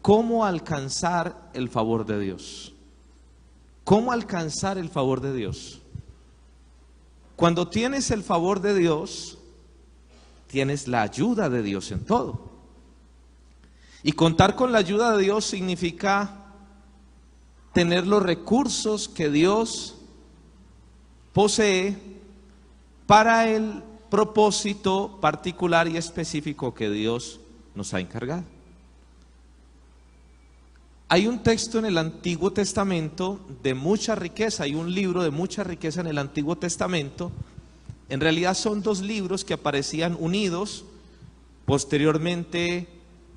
¿Cómo alcanzar el favor de Dios? ¿Cómo alcanzar el favor de Dios? Cuando tienes el favor de Dios, tienes la ayuda de Dios en todo. Y contar con la ayuda de Dios significa tener los recursos que Dios posee para el propósito particular y específico que Dios nos ha encargado. Hay un texto en el Antiguo Testamento de mucha riqueza, hay un libro de mucha riqueza en el Antiguo Testamento. En realidad son dos libros que aparecían unidos. Posteriormente,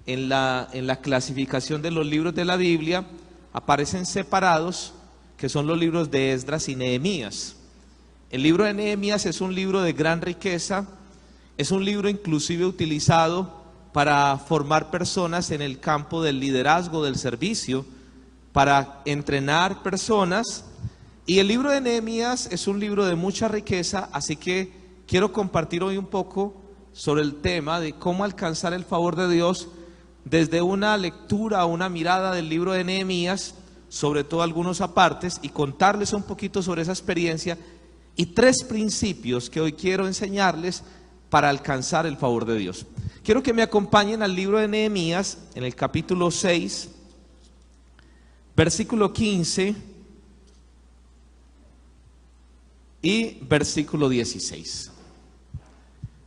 en la clasificación de los libros de la Biblia, aparecen separados, que son los libros de Esdras y Nehemías. El libro de Nehemías es un libro de gran riqueza, es un libro inclusive utilizado para formar personas en el campo del liderazgo, del servicio, para entrenar personas. Y el libro de Nehemías es un libro de mucha riqueza, así que quiero compartir hoy un poco sobre el tema de cómo alcanzar el favor de Dios desde una lectura, una mirada del libro de Nehemías, sobre todo algunos apartes, y contarles un poquito sobre esa experiencia y 3 principios que hoy quiero enseñarles para alcanzar el favor de Dios. Quiero que me acompañen al libro de Nehemías, en el capítulo 6, versículo 15 y versículo 16.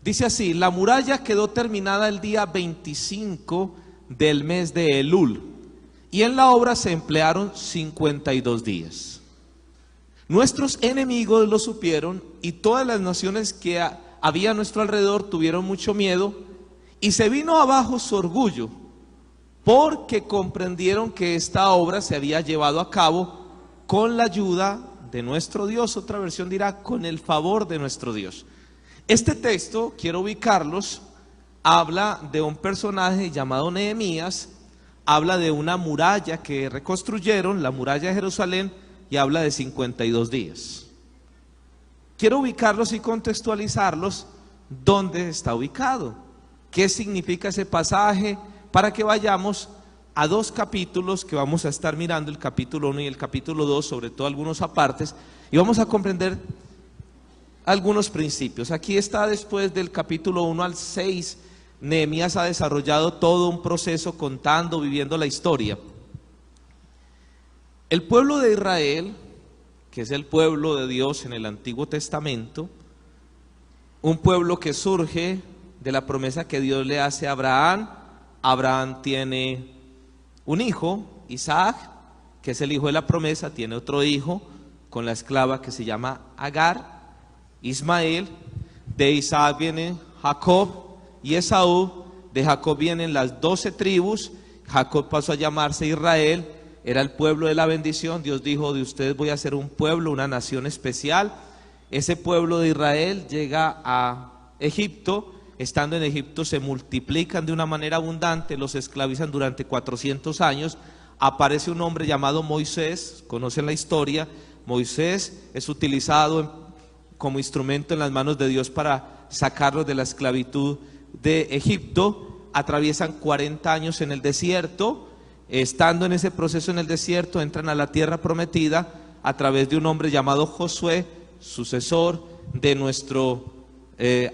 Dice así: la muralla quedó terminada el día 25 del mes de Elul, y en la obra se emplearon 52 días. Nuestros enemigos lo supieron, y todas las naciones que había a nuestro alrededor tuvieron mucho miedo, y se vino abajo su orgullo, porque comprendieron que esta obra se había llevado a cabo con la ayuda de nuestro Dios. Otra versión dirá, con el favor de nuestro Dios. Este texto, quiero ubicarlos, habla de un personaje llamado Nehemías, habla de una muralla que reconstruyeron, la muralla de Jerusalén, y habla de 52 días. Quiero ubicarlos y contextualizarlos dónde está ubicado, qué significa ese pasaje, para que vayamos a 2 capítulos que vamos a estar mirando, el capítulo 1 y el capítulo 2, sobre todo algunos apartes, y vamos a comprender algunos principios. Aquí está, después del capítulo 1 al 6, Nehemías ha desarrollado todo un proceso contando, viviendo la historia. El pueblo de Israel, que es el pueblo de Dios en el Antiguo Testamento, un pueblo que surge de la promesa que Dios le hace a Abraham. Abraham tiene un hijo, Isaac, que es el hijo de la promesa, tiene otro hijo con la esclava que se llama Agar, Ismael. De Isaac viene Jacob y Esaú. De Jacob vienen las 12 tribus. Jacob pasó a llamarse Israel, era el pueblo de la bendición. Dios dijo: de ustedes voy a hacer un pueblo, una nación especial. Ese pueblo de Israel llega a Egipto. Estando en Egipto se multiplican de una manera abundante, los esclavizan durante 400 años. Aparece un hombre llamado Moisés, conocen la historia. Moisés es utilizado como instrumento en las manos de Dios para sacarlos de la esclavitud de Egipto. Atraviesan 40 años en el desierto. Estando en ese proceso en el desierto, entran a la tierra prometida a través de un hombre llamado Josué, sucesor de nuestro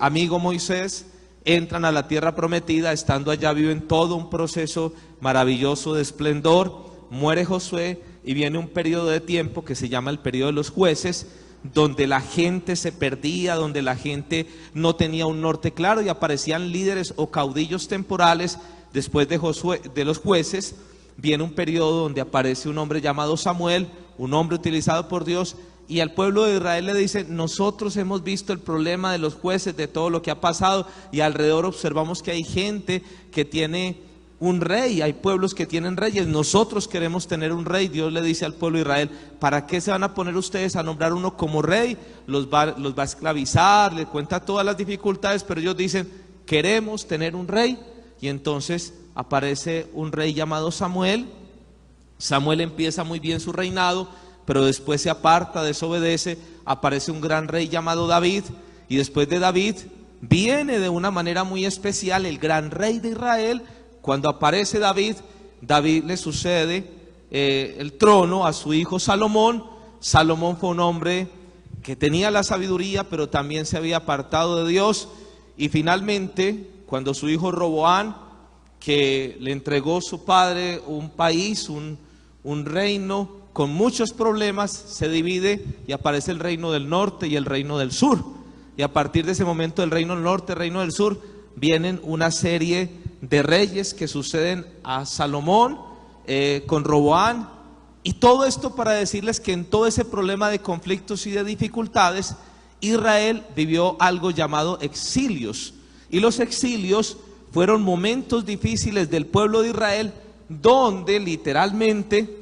amigo Moisés. Entran a la tierra prometida, estando allá viven todo un proceso maravilloso de esplendor. Muere Josué y viene un periodo de tiempo que se llama el periodo de los jueces, donde la gente se perdía, donde la gente no tenía un norte claro, y aparecían líderes o caudillos temporales. Después de Josué, de los jueces, viene un periodo donde aparece un hombre llamado Samuel, un hombre utilizado por Dios. Y al pueblo de Israel le dice: nosotros hemos visto el problema de los jueces, de todo lo que ha pasado, y alrededor observamos que hay gente que tiene un rey, hay pueblos que tienen reyes, nosotros queremos tener un rey. Dios le dice al pueblo de Israel: ¿para qué se van a poner ustedes a nombrar uno como rey? Los va a esclavizar, le cuenta todas las dificultades, pero ellos dicen: queremos tener un rey. Y entonces aparece un rey llamado Samuel. Samuel empieza muy bien su reinado, pero después se aparta, desobedece. Aparece un gran rey llamado David, y después de David viene de una manera muy especial el gran rey de Israel. Cuando aparece David, David le sucede el trono a su hijo Salomón. Salomón fue un hombre que tenía la sabiduría, pero también se había apartado de Dios. Y finalmente, cuando su hijo Roboam, que le entregó su padre un país, un reino con muchos problemas, se divide y aparece el reino del norte y el reino del sur. Y a partir de ese momento, el reino del norte, el reino del sur, vienen una serie de reyes que suceden a Salomón con Roboam. Y todo esto para decirles que en todo ese problema de conflictos y de dificultades, Israel vivió algo llamado exilios. Y los exilios fueron momentos difíciles del pueblo de Israel, donde literalmente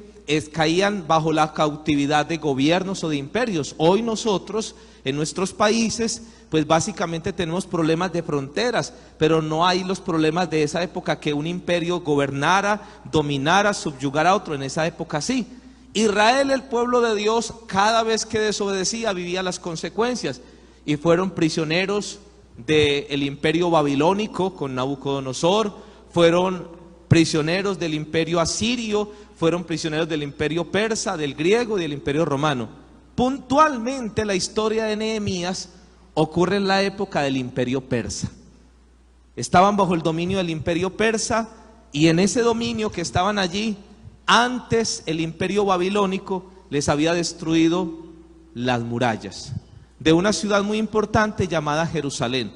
caían bajo la cautividad de gobiernos o de imperios. Hoy nosotros en nuestros países pues básicamente tenemos problemas de fronteras, pero no hay los problemas de esa época, que un imperio gobernara, dominara, subyugara a otro. En esa época sí. Israel, el pueblo de Dios, cada vez que desobedecía vivía las consecuencias, y fueron prisioneros del imperio babilónico con Nabucodonosor, fueron prisioneros del imperio asirio, fueron prisioneros del imperio persa, del griego y del imperio romano. Puntualmente la historia de Nehemías ocurre en la época del imperio persa. Estaban bajo el dominio del imperio persa, y en ese dominio que estaban allí, antes el imperio babilónico les había destruido las murallas de una ciudad muy importante llamada Jerusalén.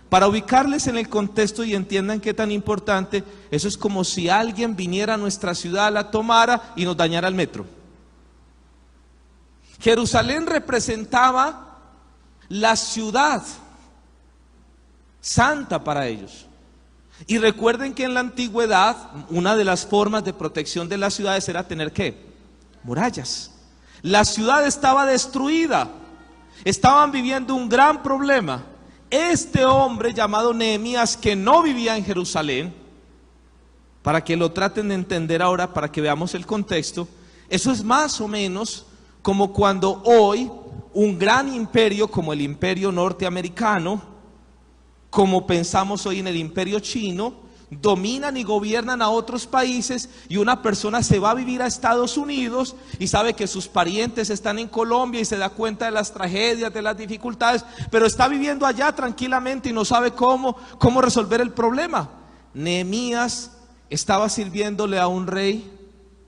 Para ubicarles en el contexto y entiendan qué tan importante, eso es como si alguien viniera a nuestra ciudad, la tomara y nos dañara el metro. Jerusalén representaba la ciudad santa para ellos. Y recuerden que en la antigüedad una de las formas de protección de las ciudades era tener ¿qué? Murallas. La ciudad estaba destruida, estaban viviendo un gran problema. Este hombre llamado Nehemías, que no vivía en Jerusalén, para que lo traten de entender ahora, para que veamos el contexto, eso es más o menos como cuando hoy un gran imperio como el imperio norteamericano, como pensamos hoy en el imperio chino, dominan y gobiernan a otros países, y una persona se va a vivir a Estados Unidos y sabe que sus parientes están en Colombia y se da cuenta de las tragedias, de las dificultades, pero está viviendo allá tranquilamente y no sabe cómo resolver el problema. Nehemías estaba sirviéndole a un rey,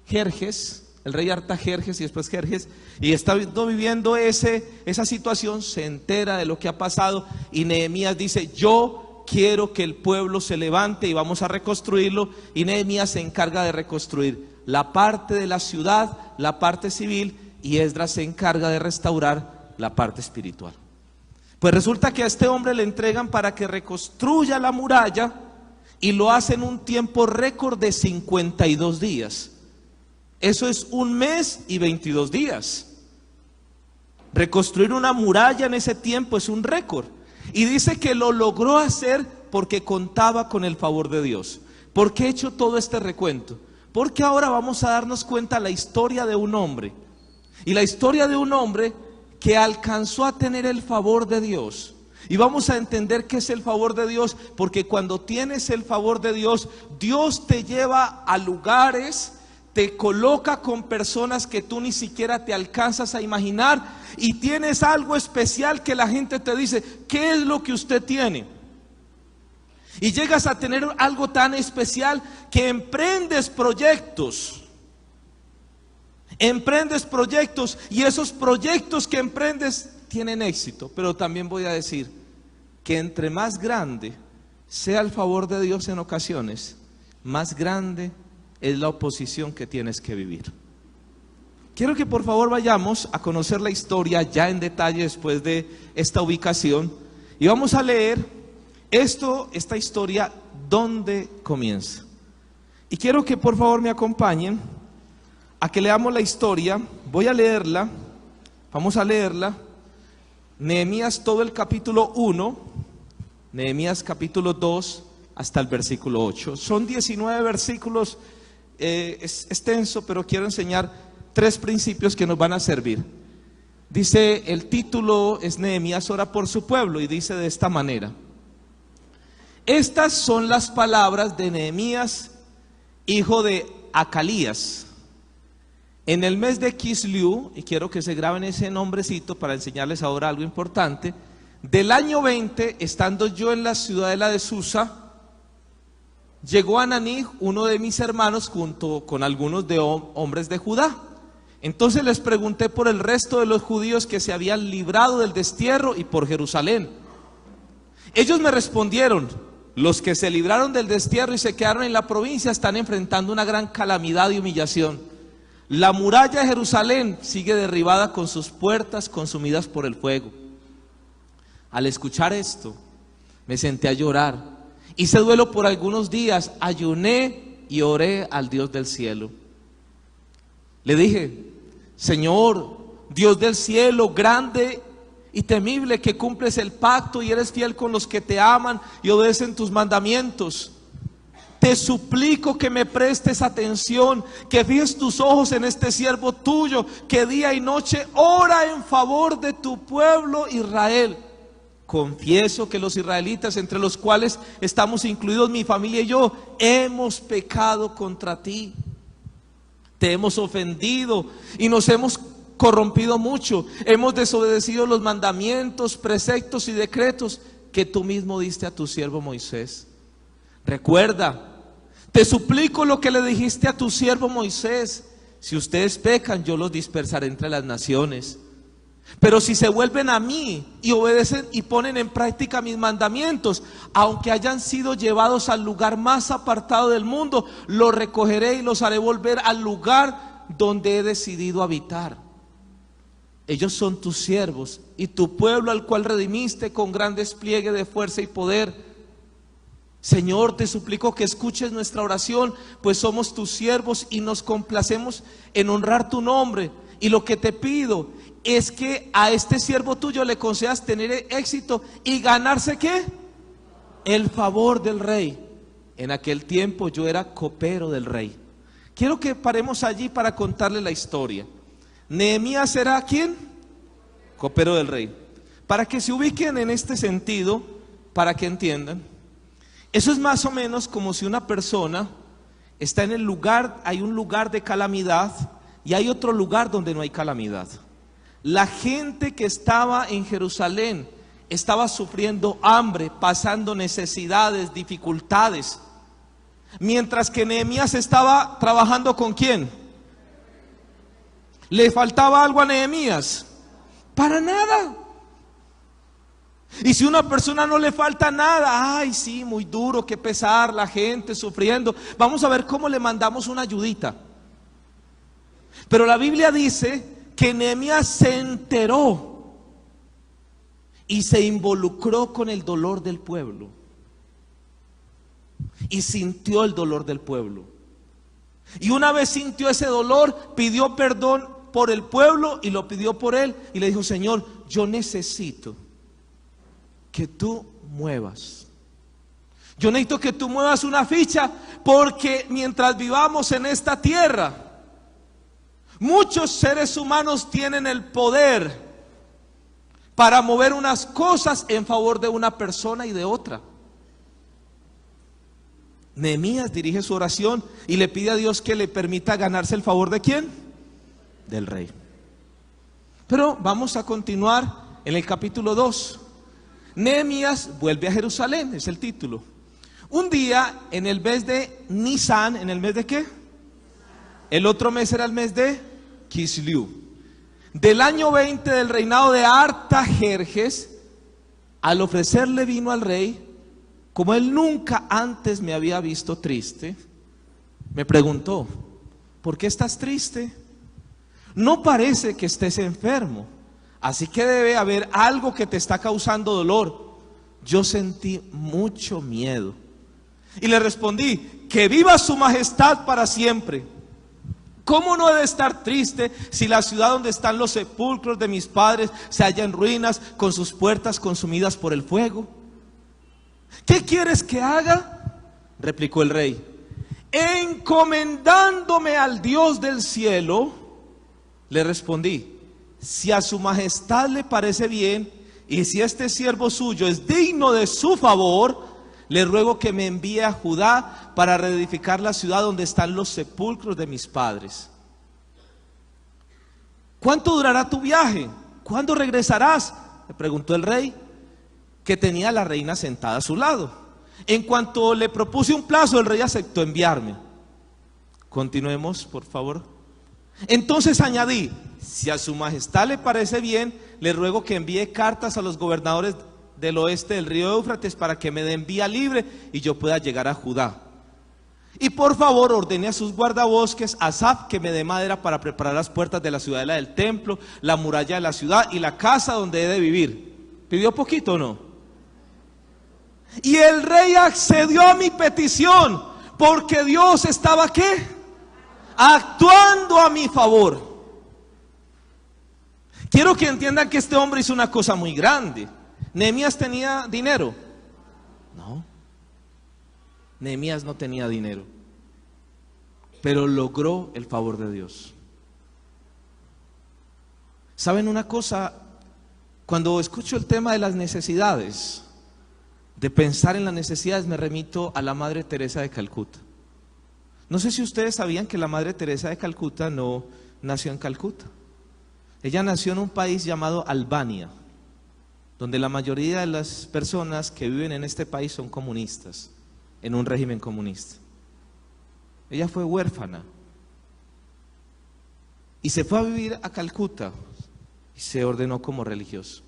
Jerjes, el rey Artajerjes y después Jerjes, y está viviendo esa situación, se entera de lo que ha pasado, y Nehemías dice: yo quiero que el pueblo se levante y vamos a reconstruirlo. Y Nehemías se encarga de reconstruir la parte de la ciudad, la parte civil, y Esdras se encarga de restaurar la parte espiritual. Pues resulta que a este hombre le entregan para que reconstruya la muralla, y lo hace en un tiempo récord de 52 días. Eso es 1 mes y 22 días. Reconstruir una muralla en ese tiempo es un récord. Y dice que lo logró hacer porque contaba con el favor de Dios. ¿Por qué he hecho todo este recuento? Porque ahora vamos a darnos cuenta la historia de un hombre. Y la historia de un hombre que alcanzó a tener el favor de Dios. Y vamos a entender qué es el favor de Dios, porque cuando tienes el favor de Dios, Dios te lleva a lugares, te coloca con personas que tú ni siquiera te alcanzas a imaginar, y tienes algo especial que la gente te dice: ¿qué es lo que usted tiene? Y llegas a tener algo tan especial que emprendes proyectos, y esos proyectos que emprendes tienen éxito. Pero también voy a decir que entre más grande sea el favor de Dios en ocasiones, más grande es la oposición que tienes que vivir. Quiero que por favor vayamos a conocer la historia ya en detalle después de esta ubicación, y vamos a leer esta historia, ¿dónde comienza? Y quiero que por favor me acompañen a que leamos la historia. Voy a leerla, vamos a leerla, Nehemías todo el capítulo 1, Nehemías capítulo 2 hasta el versículo 8. Son 19 versículos. Es extenso, pero quiero enseñar 3 principios que nos van a servir. Dice, el título es Nehemías ora por su pueblo, y dice de esta manera: estas son las palabras de Nehemías, hijo de Acalías. En el mes de Kislev, y quiero que se graben ese nombrecito para enseñarles ahora algo importante, del año 20, estando yo en la ciudadela de Susa, llegó Ananí, uno de mis hermanos, junto con algunos de hombres de Judá. Entonces les pregunté por el resto de los judíos que se habían librado del destierro y por Jerusalén. Ellos me respondieron: los que se libraron del destierro y se quedaron en la provincia están enfrentando una gran calamidad y humillación. La muralla de Jerusalén sigue derribada con sus puertas consumidas por el fuego. Al escuchar esto, me senté a llorar. Hice duelo por algunos días, ayuné y oré al Dios del cielo. Le dije: Señor, Dios del cielo, grande y temible, que cumples el pacto y eres fiel con los que te aman y obedecen tus mandamientos, te suplico que me prestes atención, que fijes tus ojos en este siervo tuyo, que día y noche ora en favor de tu pueblo Israel. Confieso que los israelitas, entre los cuales estamos incluidos mi familia y yo, hemos pecado contra ti. Te hemos ofendido y nos hemos corrompido mucho. Hemos desobedecido los mandamientos, preceptos y decretos que tú mismo diste a tu siervo Moisés. Recuerda, te suplico lo que le dijiste a tu siervo Moisés: si ustedes pecan, yo los dispersaré entre las naciones. Pero si se vuelven a mí y obedecen y ponen en práctica mis mandamientos, aunque hayan sido llevados al lugar más apartado del mundo, los recogeré y los haré volver al lugar donde he decidido habitar. Ellos son tus siervos y tu pueblo, al cual redimiste con gran despliegue de fuerza y poder. Señor, te suplico que escuches nuestra oración, pues somos tus siervos y nos complacemos en honrar tu nombre. Y lo que te pido es que a este siervo tuyo le concedas tener éxito y ganarse ¿qué? El favor del rey. En aquel tiempo yo era copero del rey. Quiero que paremos allí para contarle la historia. Nehemías era ¿quién? Copero del rey. Para que se ubiquen en este sentido, para que entiendan, eso es más o menos como si una persona está en el lugar, hay un lugar de calamidad y hay otro lugar donde no hay calamidad. La gente que estaba en Jerusalén estaba sufriendo hambre, pasando necesidades, dificultades, mientras que Nehemías estaba trabajando ¿con quién? ¿Le faltaba algo a Nehemías? Para nada. Y si a una persona no le falta nada, ay sí, muy duro, qué pesar, la gente sufriendo, vamos a ver cómo le mandamos una ayudita. Pero la Biblia dice que Nehemías se enteró y se involucró con el dolor del pueblo y sintió el dolor del pueblo. Y una vez sintió ese dolor, pidió perdón por el pueblo y lo pidió por él y le dijo: Señor, yo necesito que tú muevas. Yo necesito que tú muevas una ficha, porque mientras vivamos en esta tierra, muchos seres humanos tienen el poder para mover unas cosas en favor de una persona y de otra. Nehemías dirige su oración y le pide a Dios que le permita ganarse el favor ¿de quién? Del rey. Pero vamos a continuar en el capítulo 2. Nehemías vuelve a Jerusalén, es el título. Un día en el mes de Nisan, ¿en el mes de qué? El otro mes era el mes de Kislev. Del año 20 del reinado de Artajerjes, al ofrecerle vino al rey, como él nunca antes me había visto triste, me preguntó: ¿por qué estás triste? No parece que estés enfermo, así que debe haber algo que te está causando dolor. Yo sentí mucho miedo y le respondí: que viva su majestad para siempre. ¿Cómo no he de estar triste si la ciudad donde están los sepulcros de mis padres se halla en ruinas, con sus puertas consumidas por el fuego? ¿Qué quieres que haga?, replicó el rey. Encomendándome al Dios del cielo, le respondí: si a su majestad le parece bien y si este siervo suyo es digno de su favor, le ruego que me envíe a Judá para reedificar la ciudad donde están los sepulcros de mis padres. ¿Cuánto durará tu viaje? ¿Cuándo regresarás?, le preguntó el rey, que tenía a la reina sentada a su lado. En cuanto le propuse un plazo, el rey aceptó enviarme. Continuemos, por favor. Entonces añadí: si a su majestad le parece bien, le ruego que envíe cartas a los gobernadores del oeste del río Éufrates para que me den vía libre y yo pueda llegar a Judá. Y por favor ordene a sus guardabosques, a Asaf, que me dé madera para preparar las puertas de la ciudadela del templo, la muralla de la ciudad y la casa donde he de vivir. ¿Pidió poquito o no? Y el rey accedió a mi petición, porque Dios estaba, ¿qué?, actuando a mi favor. Quiero que entiendan que este hombre hizo una cosa muy grande. ¿Nehemías tenía dinero? No. Nehemías no tenía dinero, pero logró el favor de Dios. ¿Saben una cosa? Cuando escucho el tema de las necesidades, de pensar en las necesidades, me remito a la Madre Teresa de Calcuta. No sé si ustedes sabían que la Madre Teresa de Calcuta no nació en Calcuta. Ella nació en un país llamado Albania, donde la mayoría de las personas que viven en este país son comunistas, en un régimen comunista. Ella fue huérfana y se fue a vivir a Calcuta y se ordenó como religioso.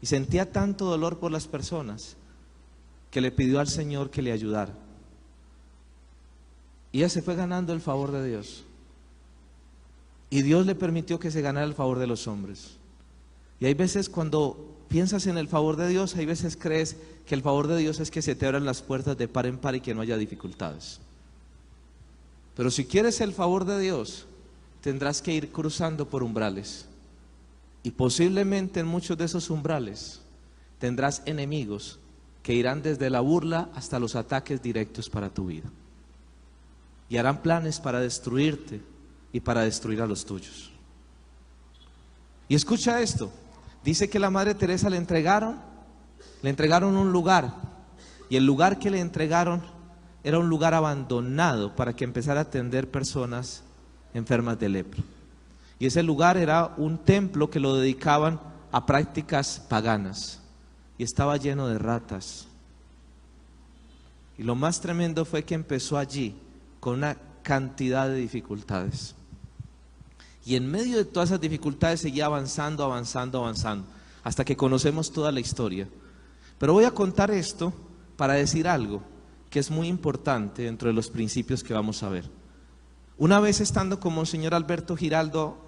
Y sentía tanto dolor por las personas que le pidió al Señor que le ayudara. Y ella se fue ganando el favor de Dios. Y Dios le permitió que se ganara el favor de los hombres. Y hay veces cuando piensas en el favor de Dios, hay veces crees que el favor de Dios es que se te abran las puertas de par en par y que no haya dificultades. Pero si quieres el favor de Dios, tendrás que ir cruzando por umbrales. Y posiblemente en muchos de esos umbrales tendrás enemigos que irán desde la burla hasta los ataques directos para tu vida. Y harán planes para destruirte y para destruir a los tuyos. Y escucha esto. Dice que la Madre Teresa le entregaron un lugar, y el lugar que le entregaron era un lugar abandonado para que empezara a atender personas enfermas de lepra. Y ese lugar era un templo que lo dedicaban a prácticas paganas, y estaba lleno de ratas. Y lo más tremendo fue que empezó allí con una cantidad de dificultades. Y en medio de todas esas dificultades seguía avanzando, hasta que conocemos toda la historia. Pero voy a contar esto para decir algo que es muy importante dentro de los principios que vamos a ver. Una vez estando con Monseñor Alberto Giraldo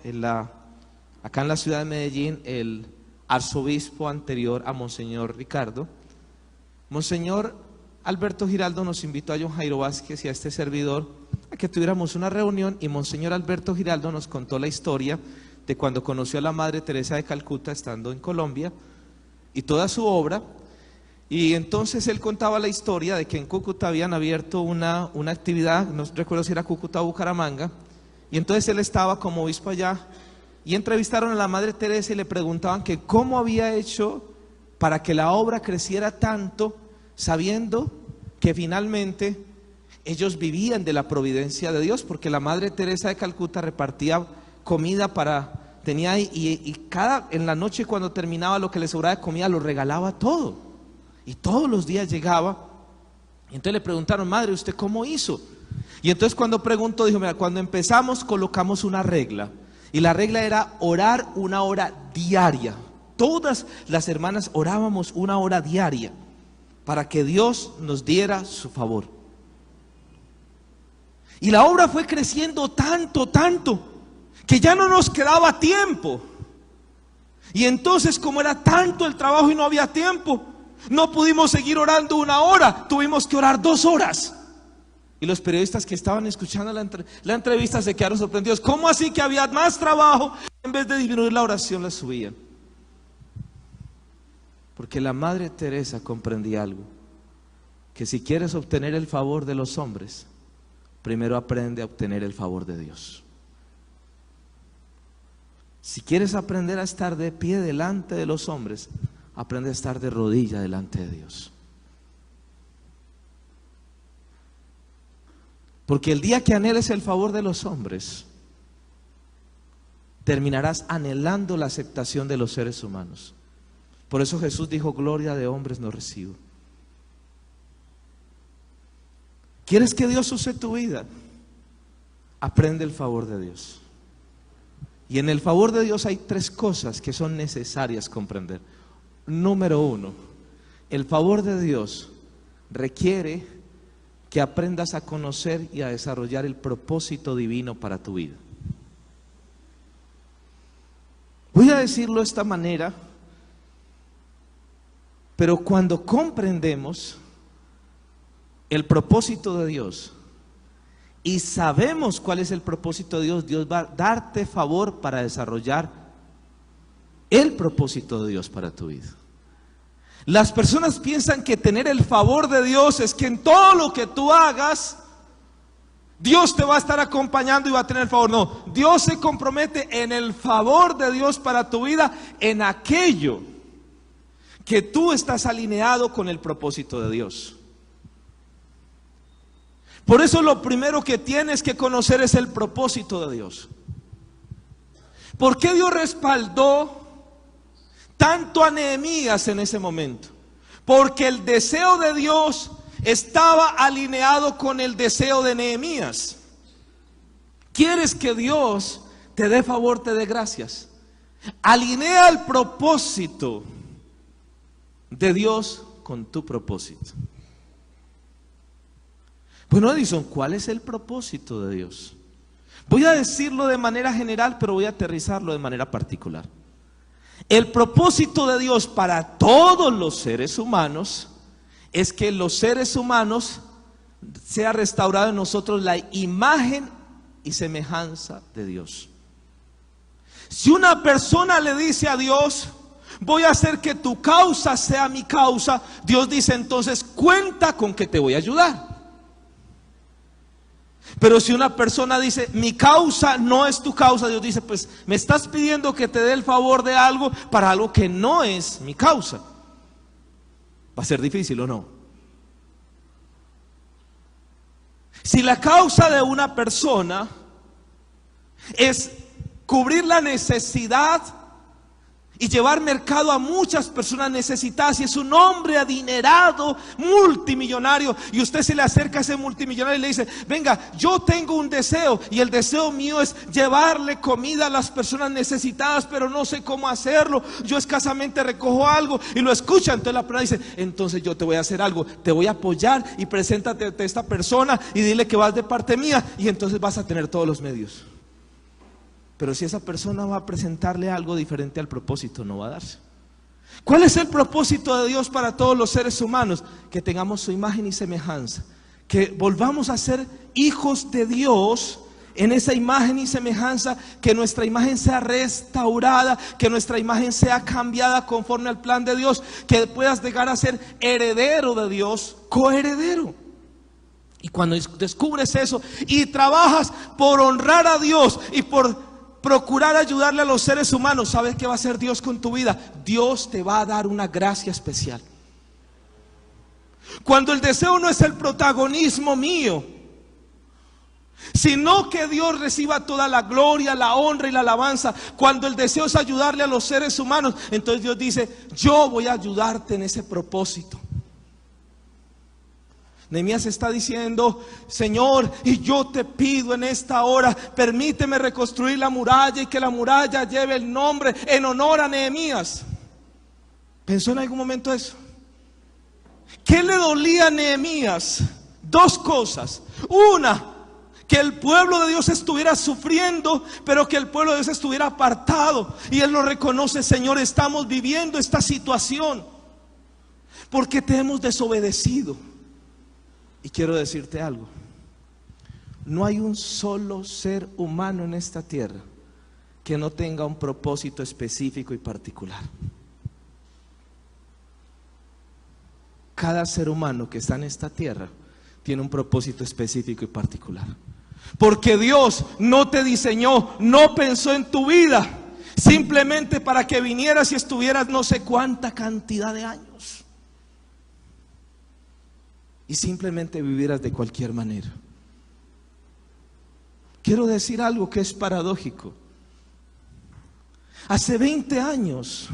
acá en la ciudad de Medellín, el arzobispo anterior a Monseñor Ricardo, Monseñor Alberto Giraldo nos invitó a John Jairo Vázquez y a este servidor a que tuviéramos una reunión, y Monseñor Alberto Giraldo nos contó la historia de cuando conoció a la Madre Teresa de Calcuta estando en Colombia y toda su obra. Y entonces él contaba la historia de que en Cúcuta habían abierto una actividad, no recuerdo si era Cúcuta o Bucaramanga, y entonces él estaba como obispo allá y entrevistaron a la Madre Teresa y le preguntaban que cómo había hecho para que la obra creciera tanto, sabiendo que finalmente ellos vivían de la providencia de Dios, porque la Madre Teresa de Calcuta repartía comida en la noche cuando terminaba lo que le sobraba de comida lo regalaba todo, y todos los días llegaba. Y entonces le preguntaron: madre, ¿usted cómo hizo? Y entonces cuando preguntó, dijo: mira, cuando empezamos colocamos una regla, y la regla era orar 1 hora diaria. Todas las hermanas orábamos 1 hora diaria para que Dios nos diera su favor. Y la obra fue creciendo tanto, que ya no nos quedaba tiempo. Y entonces, como era tanto el trabajo y no había tiempo, no pudimos seguir orando 1 hora, tuvimos que orar 2 horas. Y los periodistas que estaban escuchando la entrevista se quedaron sorprendidos. ¿Cómo así que había más trabajo? En vez de disminuir la oración, la subían. Porque la Madre Teresa comprendía algo: que si quieres obtener el favor de los hombres, primero aprende a obtener el favor de Dios. Si quieres aprender a estar de pie delante de los hombres, aprende a estar de rodilla delante de Dios. Porque el día que anheles el favor de los hombres, terminarás anhelando la aceptación de los seres humanos. Por eso Jesús dijo: gloria de hombres no recibo. ¿Quieres que Dios use tu vida? Aprende el favor de Dios. Y en el favor de Dios hay 3 cosas que son necesarias comprender. Número 1, el favor de Dios requiere que aprendas a conocer y a desarrollar el propósito divino para tu vida. Voy a decirlo de esta manera, pero cuando comprendemos el propósito de Dios y sabemos cuál es el propósito de Dios, Dios va a darte favor para desarrollar el propósito de Dios para tu vida. Las personas piensan que tener el favor de Dios es que en todo lo que tú hagas, Dios te va a estar acompañando y va a tener el favor. No, Dios se compromete en el favor de Dios para tu vida, en aquello que tú estás alineado con el propósito de Dios. Por eso lo primero que tienes que conocer es el propósito de Dios. ¿Por qué Dios respaldó tanto a Nehemías en ese momento? Porque el deseo de Dios estaba alineado con el deseo de Nehemías. ¿Quieres que Dios te dé favor, te dé gracias? Alinea el propósito de Dios con tu propósito. Bueno, Edison, ¿cuál es el propósito de Dios? Voy a decirlo de manera general, pero voy a aterrizarlo de manera particular. El propósito de Dios para todos los seres humanos es que los seres humanos sea restaurada en nosotros la imagen y semejanza de Dios. Si una persona le dice a Dios: voy a hacer que tu causa sea mi causa, Dios dice: entonces cuenta con que te voy a ayudar. Pero si una persona dice: mi causa no es tu causa, Dios dice: pues me estás pidiendo que te dé el favor de algo para algo que no es mi causa. ¿Va a ser difícil o no? Si la causa de una persona es cubrir la necesidad y llevar mercado a muchas personas necesitadas, y es un hombre adinerado, multimillonario, y usted se le acerca a ese multimillonario y le dice: venga, yo tengo un deseo, y el deseo mío es llevarle comida a las personas necesitadas, pero no sé cómo hacerlo, yo escasamente recojo algo, y lo escucha. Entonces la persona dice: entonces yo te voy a hacer algo, te voy a apoyar, y preséntate a esta persona y dile que vas de parte mía, y entonces vas a tener todos los medios. Pero si esa persona va a presentarle algo diferente al propósito, no va a darse. ¿Cuál es el propósito de Dios para todos los seres humanos? Que tengamos su imagen y semejanza, que volvamos a ser hijos de Dios en esa imagen y semejanza, que nuestra imagen sea restaurada, que nuestra imagen sea cambiada conforme al plan de Dios, que puedas llegar a ser heredero de Dios, coheredero. Y cuando descubres eso y trabajas por honrar a Dios y por procurar ayudarle a los seres humanos, ¿sabes qué va a hacer Dios con tu vida? Dios te va a dar una gracia especial. Cuando el deseo no es el protagonismo mío, sino que Dios reciba toda la gloria, la honra y la alabanza. Cuando el deseo es ayudarle a los seres humanos, entonces Dios dice: yo voy a ayudarte en ese propósito. Nehemías está diciendo: Señor, y yo te pido en esta hora, permíteme reconstruir la muralla, y que la muralla lleve el nombre en honor a Nehemías. ¿Pensó en algún momento eso? ¿Qué le dolía a Nehemías? 2 cosas. Una, que el pueblo de Dios estuviera sufriendo, pero que el pueblo de Dios estuviera apartado. Y él lo reconoce: Señor, estamos viviendo esta situación porque te hemos desobedecido. Y quiero decirte algo: no hay un solo ser humano en esta tierra que no tenga un propósito específico y particular. Cada ser humano que está en esta tierra tiene un propósito específico y particular. Porque Dios no te diseñó, no pensó en tu vida simplemente para que vinieras y estuvieras no sé cuánta cantidad de años y simplemente vivieras de cualquier manera. quiero decir algo que es paradójico. Hace 20 años,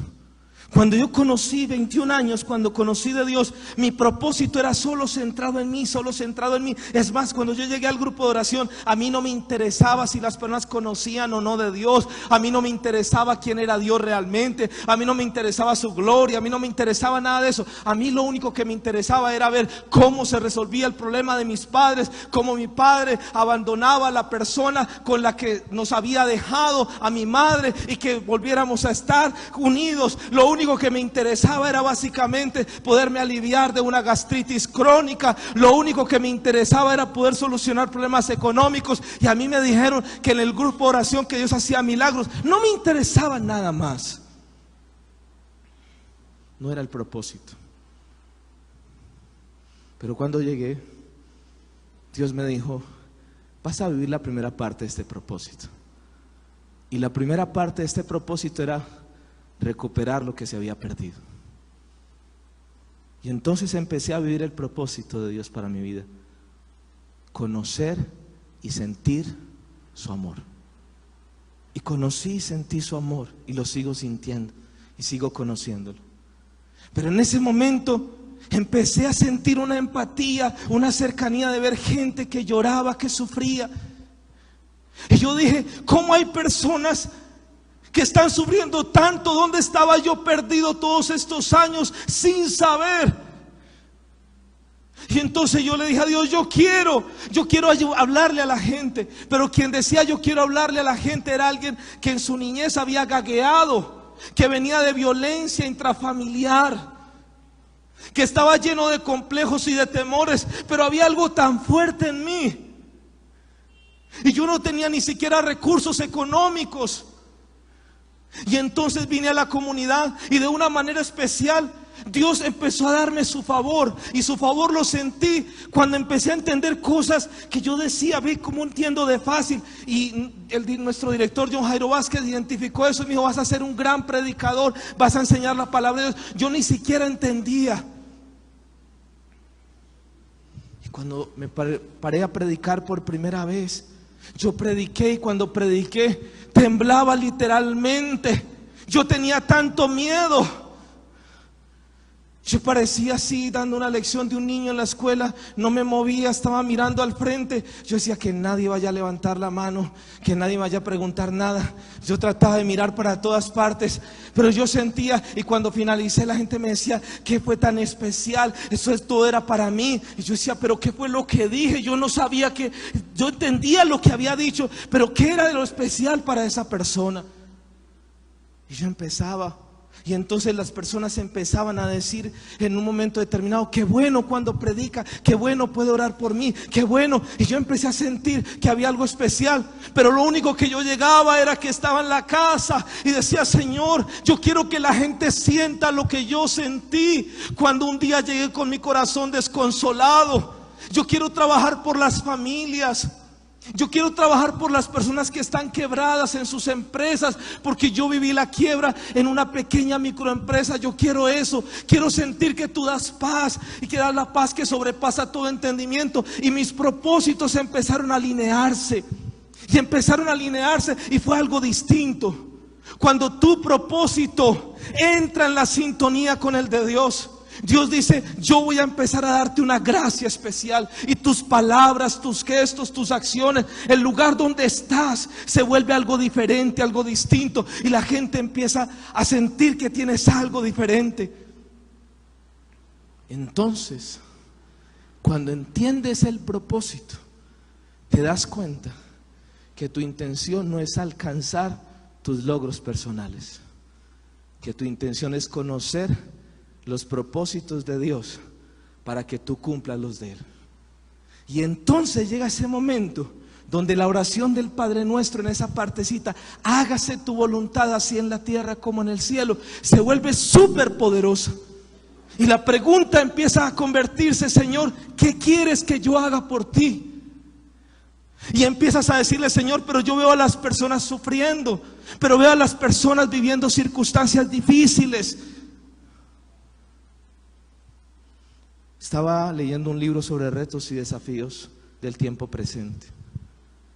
cuando yo conocí, 21 años, cuando conocí de Dios, mi propósito era solo centrado en mí, solo centrado en mí. Es más, cuando yo llegué al grupo de oración, a mí no me interesaba si las personas conocían o no de Dios. A mí no me interesaba quién era Dios realmente. A mí no me interesaba su gloria. A mí no me interesaba nada de eso. A mí lo único que me interesaba era ver cómo se resolvía el problema de mis padres, cómo mi padre abandonaba a la persona con la que nos había dejado, a mi madre, y que volviéramos a estar unidos. Lo único que me interesaba era básicamente poderme aliviar de una gastritis crónica. Lo único que me interesaba era poder solucionar problemas económicos. Y a mí me dijeron que en el grupo de oración que Dios hacía milagros. No me interesaba nada más. No era el propósito. Pero cuando llegué, Dios me dijo: vas a vivir la primera parte de este propósito. Y la primera parte de este propósito era recuperar lo que se había perdido. Y entonces empecé a vivir el propósito de Dios para mi vida: conocer y sentir su amor. Y conocí y sentí su amor, y lo sigo sintiendo y sigo conociéndolo. Pero en ese momento empecé a sentir una empatía, una cercanía de ver gente que lloraba, que sufría. Y yo dije: ¿cómo hay personas que están sufriendo tanto? ¿Dónde estaba yo perdido todos estos años sin saber? Y entonces yo le dije a Dios: yo quiero hablarle a la gente. Pero quien decía yo quiero hablarle a la gente era alguien que en su niñez había gagueado, que venía de violencia intrafamiliar, que estaba lleno de complejos y de temores. Pero había algo tan fuerte en mí, y yo no tenía ni siquiera recursos económicos. Y entonces vine a la comunidad, y de una manera especial Dios empezó a darme su favor. Y su favor lo sentí cuando empecé a entender cosas que yo decía: ve cómo entiendo de fácil. Y nuestro director John Jairo Vázquez identificó eso y me dijo: vas a ser un gran predicador, vas a enseñar la palabra de Dios. Yo ni siquiera entendía. Y cuando me paré a predicar por primera vez, yo prediqué, y cuando prediqué temblaba literalmente. Yo tenía tanto miedo. Yo parecía así dando una lección de un niño en la escuela. No me movía, estaba mirando al frente. Yo decía: que nadie vaya a levantar la mano, que nadie vaya a preguntar nada. Yo trataba de mirar para todas partes, pero yo sentía. Y cuando finalicé, la gente me decía: ¿qué fue tan especial? Todo era para mí. Y yo decía: pero ¿qué fue lo que dije? Yo no sabía que... Yo entendía lo que había dicho, pero ¿qué era de lo especial para esa persona? Y yo empezaba. Y entonces las personas empezaban a decir en un momento determinado: qué bueno cuando predica, qué bueno puede orar por mí, qué bueno. Y yo empecé a sentir que había algo especial. Pero lo único que yo llegaba era que estaba en la casa y decía: Señor, yo quiero que la gente sienta lo que yo sentí cuando un día llegué con mi corazón desconsolado. Yo quiero trabajar por las familias. Yo quiero trabajar por las personas que están quebradas en sus empresas, porque yo viví la quiebra en una pequeña microempresa. Yo quiero eso. Quiero sentir que tú das paz, y que das la paz que sobrepasa todo entendimiento. Y mis propósitos empezaron a alinearse. Y fue algo distinto. Cuando tu propósito entra en la sintonía con el de Dios, Dios dice: yo voy a empezar a darte una gracia especial. Y tus palabras, tus gestos, tus acciones, el lugar donde estás, se vuelve algo diferente, algo distinto. Y la gente empieza a sentir que tienes algo diferente. Entonces, cuando entiendes el propósito, te das cuenta que tu intención no es alcanzar tus logros personales, que tu intención es conocer los propósitos de Dios para que tú cumplas los de Él. Y entonces llega ese momento donde la oración del Padre Nuestro, en esa partecita: hágase tu voluntad así en la tierra como en el cielo, se vuelve súper poderosa. Y la pregunta empieza a convertirse: Señor, ¿qué quieres que yo haga por ti? Y empiezas a decirle: Señor, pero yo veo a las personas sufriendo, pero veo a las personas viviendo circunstancias difíciles. Estaba leyendo un libro sobre retos y desafíos del tiempo presente,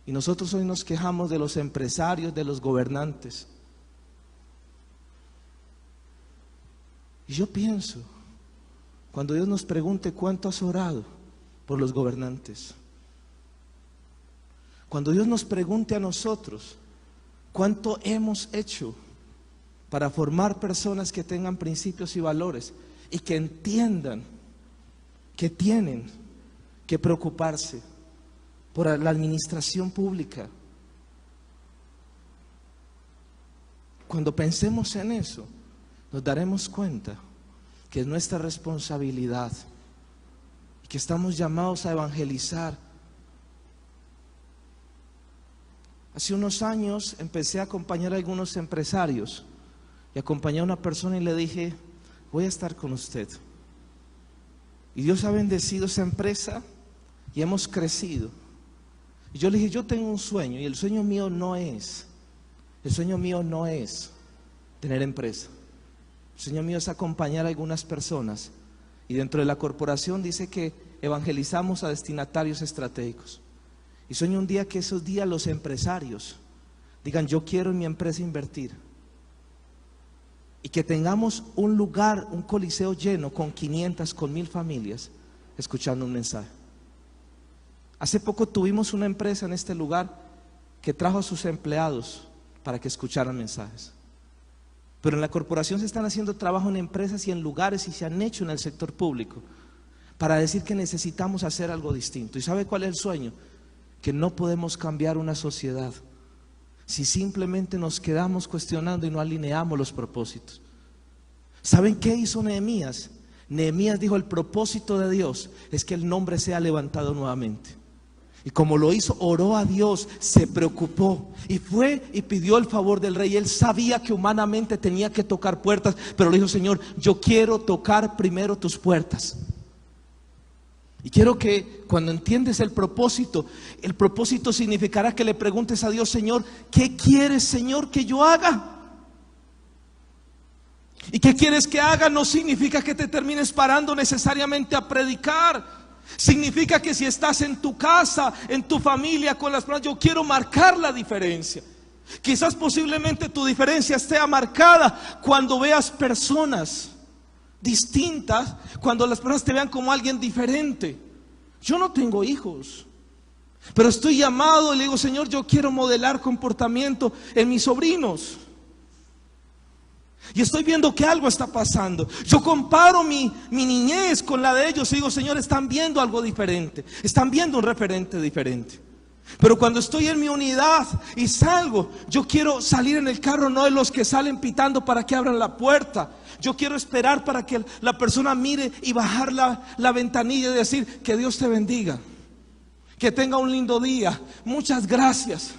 Y nosotros hoy nos quejamos de los empresarios, de los gobernantes. Y yo pienso, cuando Dios nos pregunte cuánto has orado por los gobernantes, cuando Dios nos pregunte a nosotros cuánto hemos hecho para formar personas que tengan principios y valores y que entiendan que tienen que preocuparse por la administración pública. Cuando pensemos en eso, nos daremos cuenta que es nuestra responsabilidad y que estamos llamados a evangelizar. Hace unos años empecé a acompañar a algunos empresarios y acompañé a una persona y le dije: voy a estar con usted. Y Dios ha bendecido esa empresa y hemos crecido. Y yo le dije: yo tengo un sueño, y el sueño mío no es tener empresa. El sueño mío es acompañar a algunas personas. Y dentro de la corporación dice que evangelizamos a destinatarios estratégicos. Y sueño un día que esos días los empresarios digan: yo quiero en mi empresa invertir. Y que tengamos un lugar, un coliseo lleno con 500, con 1000 familias escuchando un mensaje. Hace poco tuvimos una empresa en este lugar que trajo a sus empleados para que escucharan mensajes. Pero en la corporación se están haciendo trabajo en empresas y en lugares, y se han hecho en el sector público, para decir que necesitamos hacer algo distinto. ¿Y sabe cuál es el sueño? Que no podemos cambiar una sociedad si simplemente nos quedamos cuestionando y no alineamos los propósitos. ¿Saben qué hizo Nehemías? Nehemías dijo: el propósito de Dios es que el nombre sea levantado nuevamente. Y como lo hizo, oró a Dios, se preocupó y fue y pidió el favor del rey. Él sabía que humanamente tenía que tocar puertas, pero le dijo: Señor, yo quiero tocar primero tus puertas. Y quiero que cuando entiendes el propósito significará que le preguntes a Dios: Señor, ¿qué quieres, Señor, que yo haga? ¿Y qué quieres que haga? No significa que te termines parando necesariamente a predicar. Significa que si estás en tu casa, en tu familia, con las personas, yo quiero marcar la diferencia. Quizás posiblemente tu diferencia esté marcada cuando veas personas distintas, cuando las personas te vean como alguien diferente. Yo no tengo hijos, pero estoy llamado y le digo: Señor, yo quiero modelar comportamiento en mis sobrinos. Y estoy viendo que algo está pasando. Yo comparo mi niñez con la de ellos y digo: Señor, están viendo algo diferente, están viendo un referente diferente. Pero cuando estoy en mi unidad y salgo, yo quiero salir en el carro, no de los que salen pitando para que abran la puerta. Yo quiero esperar para que la persona mire y bajar la ventanilla y decir: que Dios te bendiga, que tenga un lindo día, muchas gracias.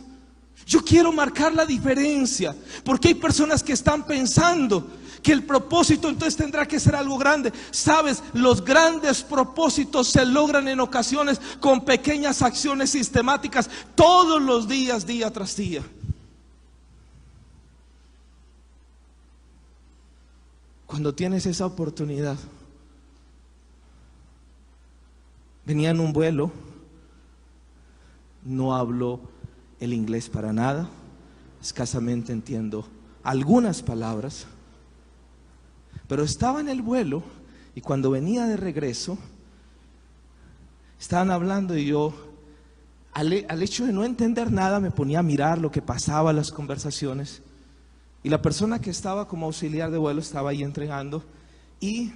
Yo quiero marcar la diferencia, porque hay personas que están pensando que el propósito entonces tendrá que ser algo grande. Sabes, los grandes propósitos se logran en ocasiones con pequeñas acciones sistemáticas todos los días, día tras día. Cuando tienes esa oportunidad. Venía en un vuelo, no hablo el inglés para nada, escasamente entiendo algunas palabras, pero estaba en el vuelo y cuando venía de regreso estaban hablando y yo al hecho de no entender nada me ponía a mirar lo que pasaba, las conversaciones, y la persona que estaba como auxiliar de vuelo estaba ahí entregando, y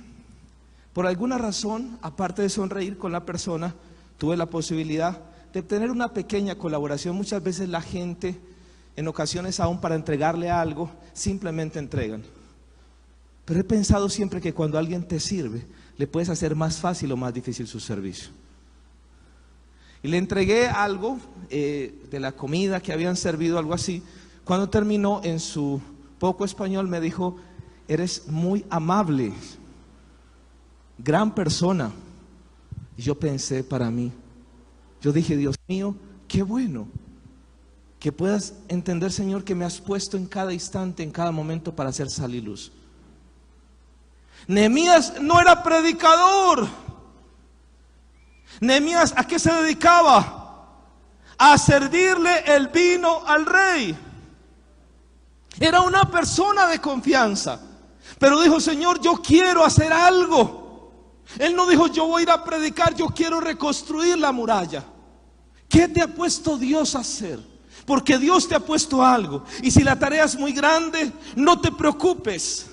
por alguna razón, aparte de sonreír con la persona, tuve la posibilidad de tener una pequeña colaboración. Muchas veces la gente, en ocasiones aún para entregarle algo, simplemente entregan. Pero he pensado siempre que cuando alguien te sirve, le puedes hacer más fácil o más difícil su servicio. Y le entregué algo de la comida que habían servido, algo así. Cuando terminó, en su poco español me dijo: eres muy amable, gran persona. Y yo pensé para mí, yo dije: Dios mío, qué bueno que puedas entender, Señor, que me has puesto en cada instante, en cada momento para hacer sal y luz. Nehemías no era predicador. Nehemías, ¿a qué se dedicaba? a servirle el vino al rey. Era una persona de confianza, pero dijo: Señor, yo quiero hacer algo. Él no dijo: yo voy a ir a predicar, yo quiero reconstruir la muralla. ¿Qué te ha puesto Dios a hacer? Porque Dios te ha puesto algo. Y si la tarea es muy grande, no te preocupes,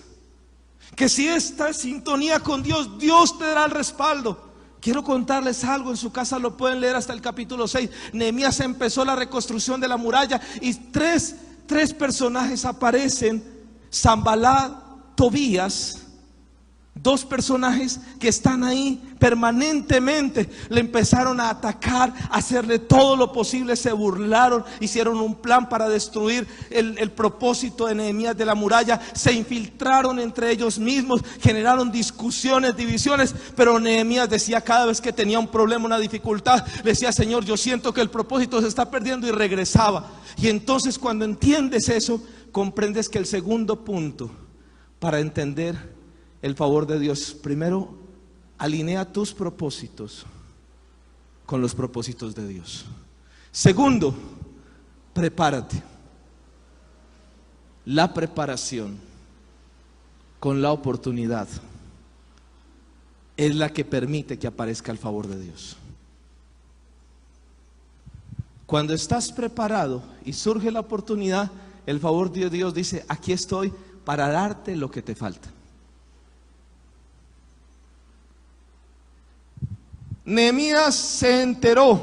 que si esta es sintonía con Dios, Dios te dará el respaldo. Quiero contarles algo, en su casa lo pueden leer hasta el capítulo 6. Nehemías empezó la reconstrucción de la muralla y tres personajes aparecen: Sanbalat, Tobías, dos personajes que están ahí permanentemente. Le empezaron a atacar, a hacerle todo lo posible, se burlaron, hicieron un plan para destruir el propósito de Nehemías de la muralla. Se infiltraron entre ellos mismos, generaron discusiones, divisiones. Pero Nehemías decía, cada vez que tenía un problema, una dificultad, le decía: Señor, yo siento que el propósito se está perdiendo, y regresaba. Y entonces, cuando entiendes eso, comprendes que el segundo punto para entender el favor de Dios: primero, alinea tus propósitos con los propósitos de Dios. Segundo, prepárate. La preparación con la oportunidad es la que permite que aparezca el favor de Dios. Cuando estás preparado y surge la oportunidad, el favor de Dios dice: aquí estoy para darte lo que te falta. Nehemías se enteró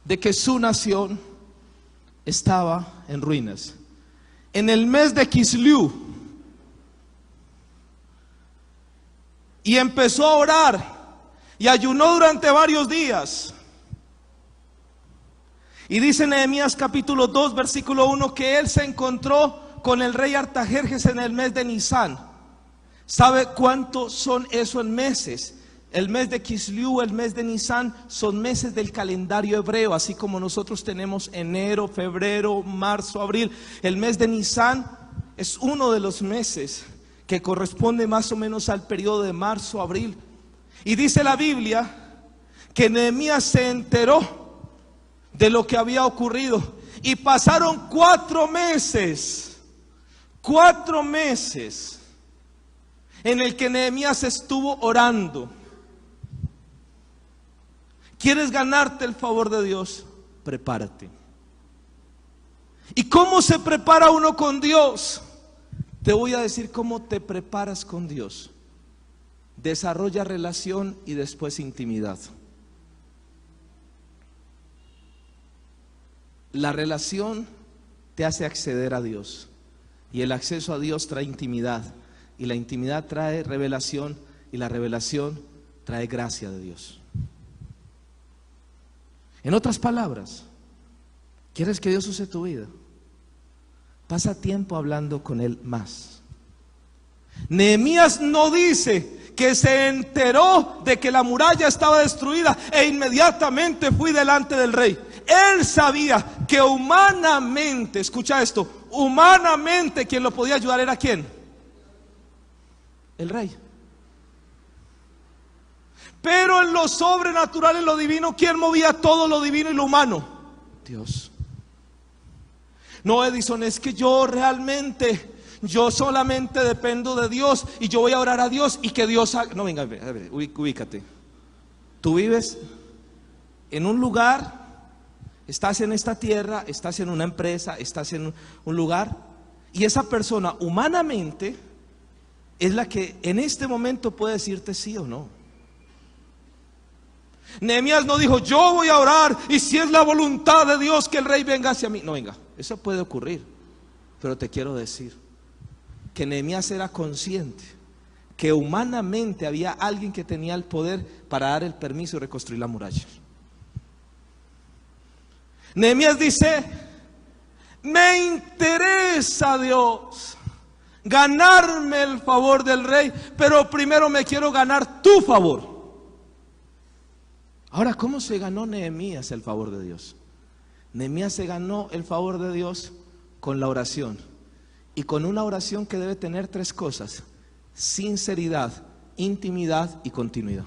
de que su nación estaba en ruinas. En el mes de Kislev, y empezó a orar y ayunó durante varios días. Y dice Nehemías capítulo 2 versículo 1 que él se encontró con el rey Artajerjes en el mes de Nisán. ¿Sabe cuánto son eso en meses? El mes de Kislev, el mes de Nisán, son meses del calendario hebreo, así como nosotros tenemos enero, febrero, marzo, abril. El mes de Nisán es uno de los meses que corresponde más o menos al periodo de marzo, abril. Y dice la Biblia que Nehemías se enteró de lo que había ocurrido, y pasaron 4 meses en el que Nehemías estuvo orando. ¿Quieres ganarte el favor de Dios? Prepárate. ¿Y cómo se prepara uno con Dios? Te voy a decir cómo te preparas con Dios. Desarrolla relación y después intimidad. La relación te hace acceder a Dios, y el acceso a Dios trae intimidad, y la intimidad trae revelación, y la revelación trae gracia de Dios. En otras palabras, ¿quieres que Dios use tu vida? Pasa tiempo hablando con Él más. Nehemías no dice que se enteró de que la muralla estaba destruida e inmediatamente fui delante del rey. Él sabía que humanamente, escucha esto, humanamente quien lo podía ayudar era ¿quién? El rey. Pero en lo sobrenatural, en lo divino, ¿quién movía todo lo divino y lo humano? Dios. No, Edison, es que yo solamente dependo de Dios y yo voy a orar a Dios y que Dios haga. No, venga, a ver, ubícate. Tú vives en un lugar, estás en esta tierra, estás en una empresa, estás en un lugar, y esa persona humanamente es la que en este momento puede decirte sí o no. Nehemías no dijo: yo voy a orar y si es la voluntad de Dios que el rey venga hacia mí. No, venga, eso puede ocurrir, pero te quiero decir que Nehemías era consciente que humanamente había alguien que tenía el poder para dar el permiso y reconstruir la muralla. Nehemías dice: me interesa, Dios, ganarme el favor del rey, pero primero me quiero ganar tu favor. Ahora, ¿cómo se ganó Nehemías el favor de Dios? Nehemías se ganó el favor de Dios con la oración, y con una oración que debe tener 3 cosas: sinceridad, intimidad y continuidad.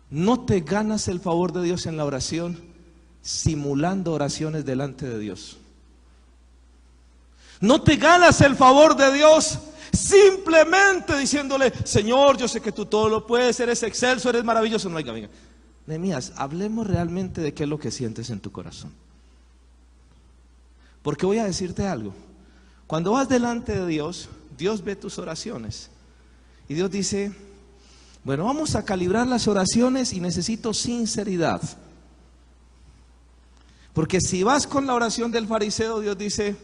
No te ganas el favor de Dios en la oración simulando oraciones delante de Dios. No te ganas el favor de Dios simplemente diciéndole: Señor, yo sé que tú todo lo puedes, eres excelso, eres maravilloso. No, oiga, Nehemías, hablemos realmente de qué es lo que sientes en tu corazón. Porque voy a decirte algo. Cuando vas delante de Dios, Dios ve tus oraciones. Y Dios dice: bueno, vamos a calibrar las oraciones y necesito sinceridad. Porque si vas con la oración del fariseo, Dios dice: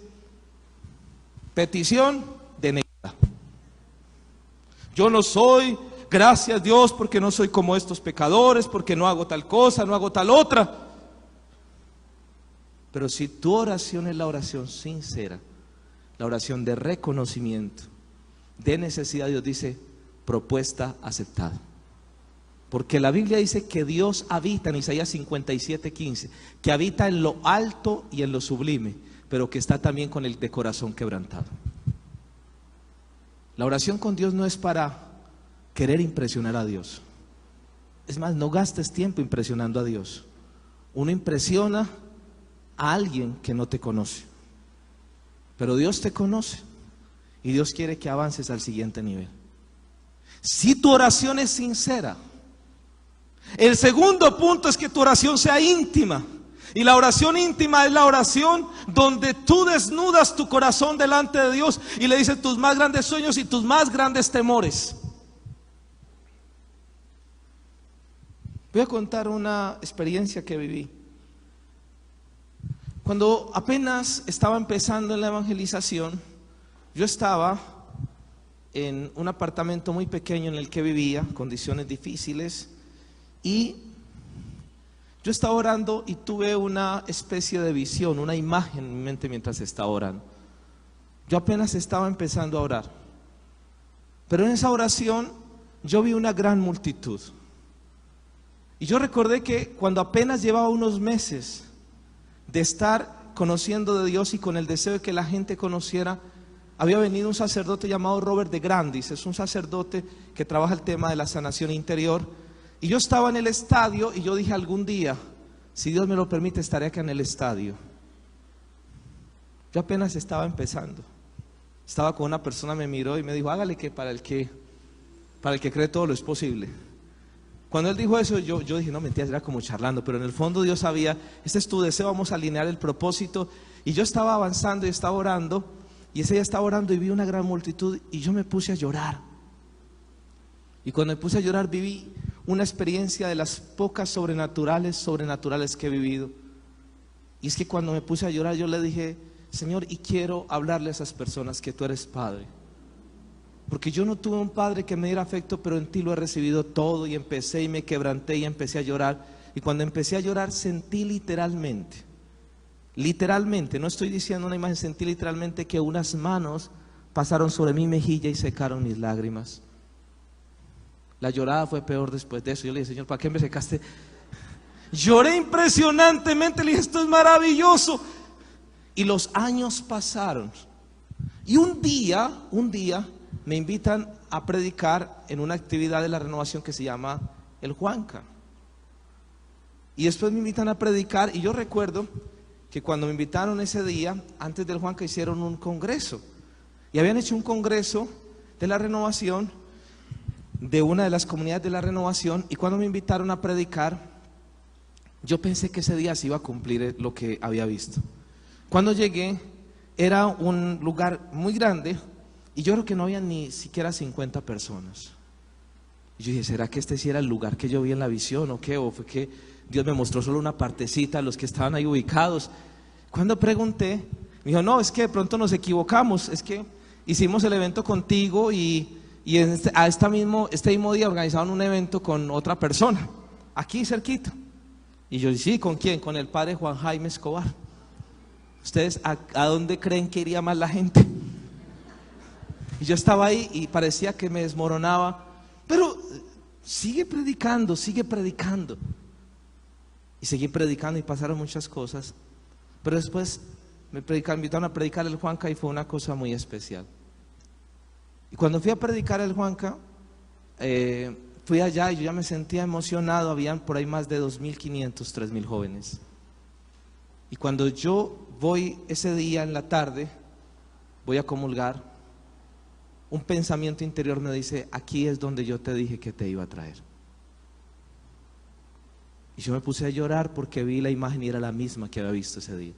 petición denegada. Yo no soy, gracias Dios, porque no soy como estos pecadores, porque no hago tal cosa, no hago tal otra. Pero si tu oración es la oración sincera, la oración de reconocimiento, de necesidad, Dios dice: propuesta aceptada. Porque la Biblia dice que Dios habita, en Isaías 57:15, que habita en lo alto y en lo sublime, pero que está también con el de corazón quebrantado. La oración con Dios no es para querer impresionar a Dios. Es más, no gastes tiempo impresionando a Dios. Uno impresiona a alguien que no te conoce, pero Dios te conoce y Dios quiere que avances al siguiente nivel. Si tu oración es sincera, el segundo punto es que tu oración sea íntima. Y la oración íntima es la oración donde tú desnudas tu corazón delante de Dios y le dices tus más grandes sueños y tus más grandes temores. Voy a contar una experiencia que viví. Cuando apenas estaba empezando en la evangelización, yo estaba en un apartamento muy pequeño en el que vivía, condiciones difíciles, y yo estaba orando y tuve una especie de visión, una imagen en mi mente mientras estaba orando. Yo apenas estaba empezando a orar, pero en esa oración yo vi una gran multitud. Y yo recordé que cuando apenas llevaba unos meses de estar conociendo de Dios y con el deseo de que la gente conociera, había venido un sacerdote llamado Robert de Grandis. Es un sacerdote que trabaja el tema de la sanación interior. Y yo estaba en el estadio y yo dije: algún día, si Dios me lo permite, estaré acá en el estadio. Yo apenas estaba empezando. Estaba con una persona, me miró y me dijo: hágale, que para el que cree todo lo es posible. Cuando él dijo eso, yo dije: no, mentira, era como charlando. Pero en el fondo Dios sabía: este es tu deseo, vamos a alinear el propósito. Y yo estaba avanzando y estaba orando. Y ese día estaba orando y vi una gran multitud y yo me puse a llorar. Y cuando me puse a llorar viví una experiencia de las pocas sobrenaturales que he vivido. Y es que cuando me puse a llorar yo le dije: Señor, y quiero hablarle a esas personas que tú eres Padre. Porque yo no tuve un padre que me diera afecto, pero en ti lo he recibido todo. Y empecé y me quebranté y empecé a llorar. Y cuando empecé a llorar sentí literalmente, no estoy diciendo una imagen, sentí literalmente que unas manos pasaron sobre mi mejilla y secaron mis lágrimas. La llorada fue peor después de eso. Yo le dije: Señor, ¿para qué me secaste? Lloré impresionantemente, le dije: esto es maravilloso. Y los años pasaron. Y un día me invitan a predicar en una actividad de la renovación que se llama el Juanca. Y después me invitan a predicar. Y yo recuerdo que cuando me invitaron ese día, antes del Juanca hicieron un congreso. Y habían hecho un congreso de la renovación, de una de las comunidades de la renovación. Y cuando me invitaron a predicar, yo pensé que ese día se iba a cumplir lo que había visto. Cuando llegué, era un lugar muy grande y yo creo que no había ni siquiera 50 personas. Y yo dije: ¿será que este sí era el lugar que yo vi en la visión o qué? ¿O fue que Dios me mostró solo una partecita, los que estaban ahí ubicados? Cuando pregunté, me dijo: no, es que de pronto nos equivocamos, es que hicimos el evento contigo y este mismo día organizaron un evento con otra persona, aquí cerquita. Y yo: sí, ¿con quién? Con el padre Juan Jaime Escobar. ¿Ustedes a dónde creen que iría más la gente? Y yo estaba ahí y parecía que me desmoronaba. Pero sigue predicando. Y seguí predicando y pasaron muchas cosas. Pero después me invitaron a predicar el Juanca y fue una cosa muy especial. Y cuando fui a predicar el Juanca, fui allá y yo ya me sentía emocionado. Habían por ahí más de 2.500, 3.000 jóvenes. Y cuando yo voy ese día en la tarde, voy a comulgar, un pensamiento interior me dice: aquí es donde yo te dije que te iba a traer. Y yo me puse a llorar porque vi la imagen y era la misma que había visto ese día.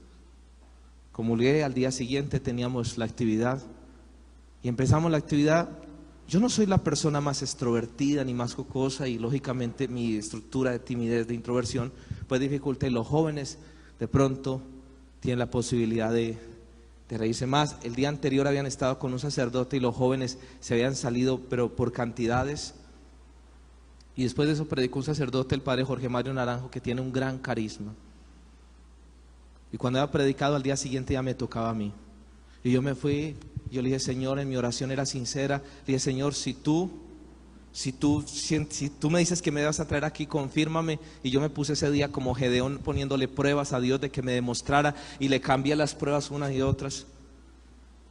Comulgué, al día siguiente teníamos la actividad y empezamos la actividad. Yo no soy la persona más extrovertida ni más jocosa, y lógicamente mi estructura de timidez, de introversión, pues dificulta, y los jóvenes de pronto tienen la posibilidad de reírse más. El día anterior habían estado con un sacerdote y los jóvenes se habían salido, pero por cantidades. Y después de eso predicó un sacerdote, el padre Jorge Mario Naranjo, que tiene un gran carisma. Y cuando había predicado, al día siguiente ya me tocaba a mí. Y yo me fui, yo le dije: Señor, en mi oración era sincera, le dije: Señor, si tú me dices que me vas a traer aquí, confírmame. Y yo me puse ese día como Gedeón, poniéndole pruebas a Dios de que me demostrara, y le cambié las pruebas unas y otras.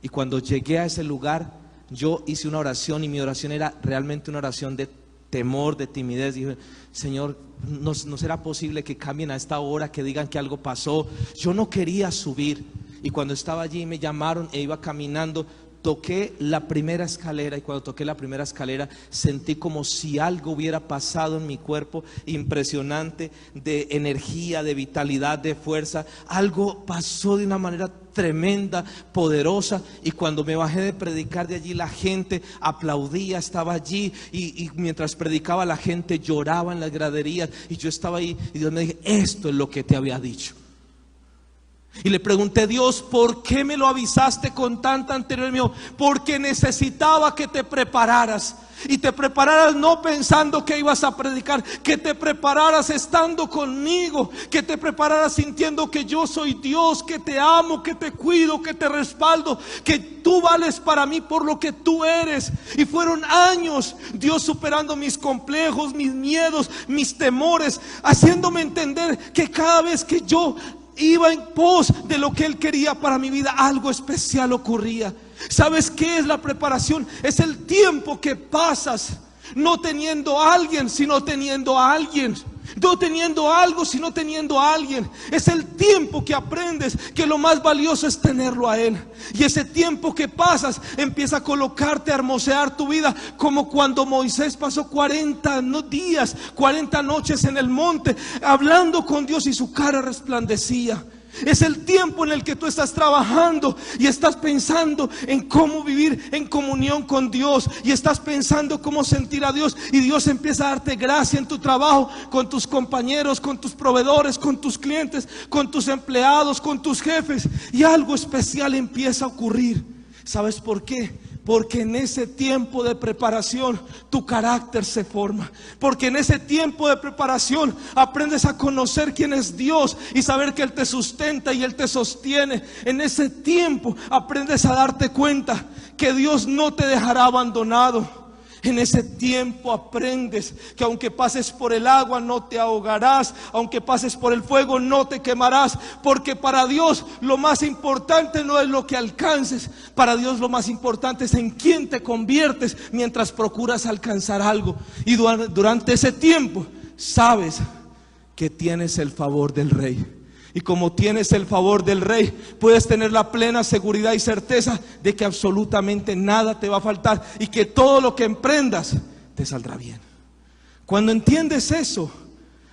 Y cuando llegué a ese lugar, yo hice una oración, y mi oración era realmente una oración de temor, de timidez. Dije: Señor, no será posible que cambien a esta hora, que digan que algo pasó. Yo no quería subir, y cuando estaba allí me llamaron e iba caminando, toqué la primera escalera, y cuando toqué la primera escalera sentí como si algo hubiera pasado en mi cuerpo, impresionante, de energía, de vitalidad, de fuerza. Algo pasó de una manera tremenda, poderosa. Y cuando me bajé de predicar de allí, la gente aplaudía, estaba allí, y mientras predicaba la gente lloraba en las graderías, y yo estaba ahí, y Dios me dijo: esto es lo que te había dicho. Y le pregunté: Dios, ¿por qué me lo avisaste con tanta anterioridad? Mío, porque necesitaba que te prepararas. Y te prepararas no pensando que ibas a predicar, que te prepararas estando conmigo, que te prepararas sintiendo que yo soy Dios, que te amo, que te cuido, que te respaldo, que tú vales para mí por lo que tú eres. Y fueron años Dios superando mis complejos, mis miedos, mis temores, haciéndome entender que cada vez que yo iba en pos de lo que Él quería para mi vida, algo especial ocurría. ¿Sabes qué es la preparación? Es el tiempo que pasas no teniendo a alguien, sino teniendo a alguien. No teniendo algo, sino teniendo a alguien. Es el tiempo que aprendes que lo más valioso es tenerlo a Él. Y ese tiempo que pasas empieza a colocarte, a hermosear tu vida, como cuando Moisés pasó 40 días, 40 noches en el monte, hablando con Dios, y su cara resplandecía. Es el tiempo en el que tú estás trabajando y estás pensando en cómo vivir en comunión con Dios, y estás pensando cómo sentir a Dios, y Dios empieza a darte gracia en tu trabajo, con tus compañeros, con tus proveedores, con tus clientes, con tus empleados, con tus jefes, y algo especial empieza a ocurrir. ¿Sabes por qué? Porque en ese tiempo de preparación tu carácter se forma. Porque en ese tiempo de preparación aprendes a conocer quién es Dios y saber que Él te sustenta y Él te sostiene. En ese tiempo aprendes a darte cuenta que Dios no te dejará abandonado. En ese tiempo aprendes que aunque pases por el agua no te ahogarás, aunque pases por el fuego no te quemarás, porque para Dios lo más importante no es lo que alcances. Para Dios lo más importante es en quién te conviertes mientras procuras alcanzar algo. Y durante ese tiempo sabes que tienes el favor del Rey. Y como tienes el favor del Rey, puedes tener la plena seguridad y certeza de que absolutamente nada te va a faltar, y que todo lo que emprendas te saldrá bien. Cuando entiendes eso,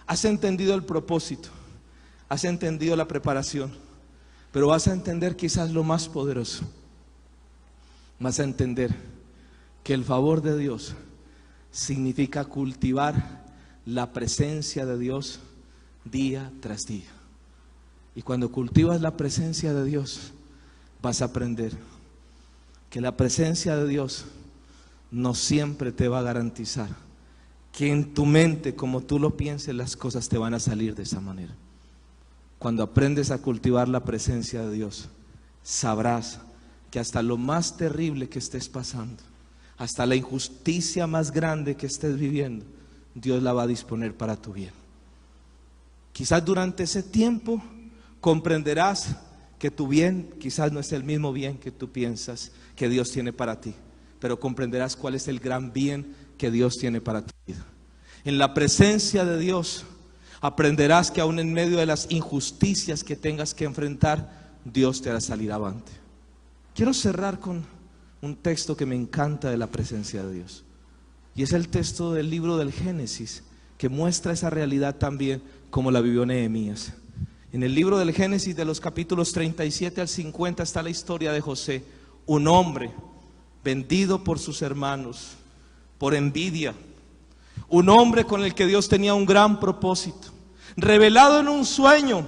has entendido el propósito, has entendido la preparación, pero vas a entender quizás lo más poderoso. Vas a entender que el favor de Dios significa cultivar la presencia de Dios día tras día. Y cuando cultivas la presencia de Dios, vas a aprender que la presencia de Dios no siempre te va a garantizar que en tu mente, como tú lo pienses, las cosas te van a salir de esa manera. Cuando aprendes a cultivar la presencia de Dios, sabrás que hasta lo más terrible que estés pasando, hasta la injusticia más grande que estés viviendo, Dios la va a disponer para tu bien. Quizás durante ese tiempo comprenderás que tu bien quizás no es el mismo bien que tú piensas que Dios tiene para ti, pero comprenderás cuál es el gran bien que Dios tiene para tu vida. En la presencia de Dios Aprenderás que aún en medio de las injusticias que tengas que enfrentar, Dios te hará salir avante. Quiero cerrar con un texto que me encanta de la presencia de Dios. Y es el texto del libro del Génesis, que muestra esa realidad también como la vivió Nehemías. En el libro del Génesis, de los capítulos 37 al 50, está la historia de José, un hombre vendido por sus hermanos, por envidia. Un hombre con el que Dios tenía un gran propósito, revelado en un sueño.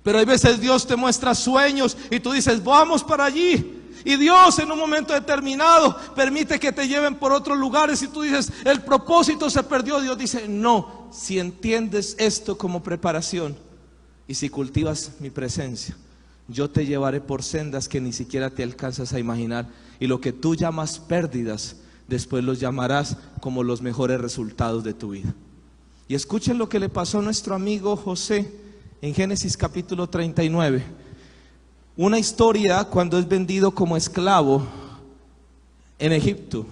Pero hay veces Dios te muestra sueños y tú dices, vamos para allí. Y Dios en un momento determinado permite que te lleven por otros lugares y tú dices, el propósito se perdió. Dios dice, no, si entiendes esto como preparación y si cultivas mi presencia, yo te llevaré por sendas que ni siquiera te alcanzas a imaginar. Y lo que tú llamas pérdidas, después los llamarás como los mejores resultados de tu vida. Y escuchen lo que le pasó a nuestro amigo José en Génesis capítulo 39. Una historia cuando es vendido como esclavo en Egipto.